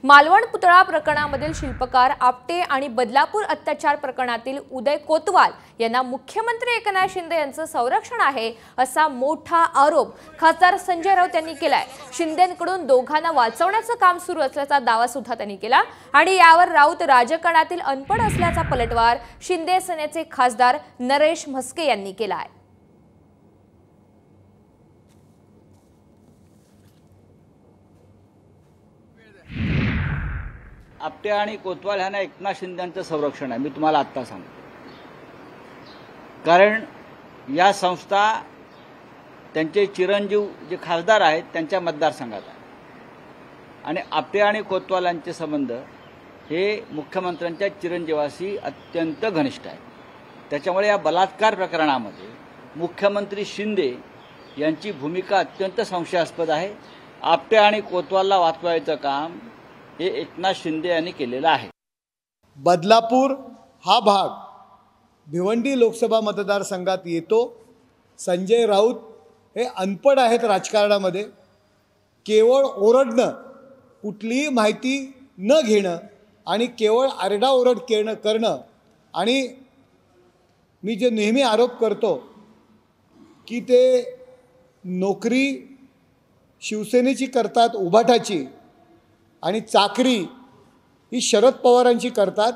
मालवण पुतळा प्रकरणामधील शिल्पकार आपटे आणि बदलापूर अत्याचार प्रकरणातील उदय कोतवाल यांना मुख्यमंत्री एकनाथ शिंदे यांचं संरक्षण आहे असा मोठा आरोप खासदार संजय राऊत यांनी केलाय। शिंदेंकडून दोघांना वाचवण्याचं काम सुरू असल्याचा दावा सुद्धा त्यांनी केला आणि यावर राऊत राजकारणातील अनपढ असल्याचा पलटवार शिंदे सेनेचे खासदार नरेश म्हस्के यांनी केला आहे। आपटे आणि कोतवाल ह्यांना एकनाथ शिंदेंचं संरक्षण आहे। मी तुम्हाला आत्ता सांगतो, कारण या संस्था त्यांचे चिरंजीव जे खासदार आहेत त्यांच्या मतदारसंघात आहे आणि आपटे आणि कोतवाल यांचे संबंध हे मुख्यमंत्र्यांच्या चिरंजीवाशी अत्यंत घनिष्ठ आहे। त्याच्यामुळे या बलात्कार प्रकरणामध्ये मुख्यमंत्री शिंदे यांची भूमिका अत्यंत संशयास्पद आहे। आपटे आणि कोतवालला वाचवायचं काम हे एकनाथ शिंदे यांनी केलेलं आहे। बदलापूर हा भाग भिवंडी लोकसभा मतदारसंघात येतो। संजय राऊत हे अनपढ आहेत राजकारणामध्ये, केवळ ओरडणं, कुठलीही माहिती न घेणं आणि केवळ आरडाओरड करणं आणि मी जे नेहमी आरोप करतो की ते नोकरी शिवसेनेची करतात उभाटाची आणि चाकरी ही शरद पवारांची करतात।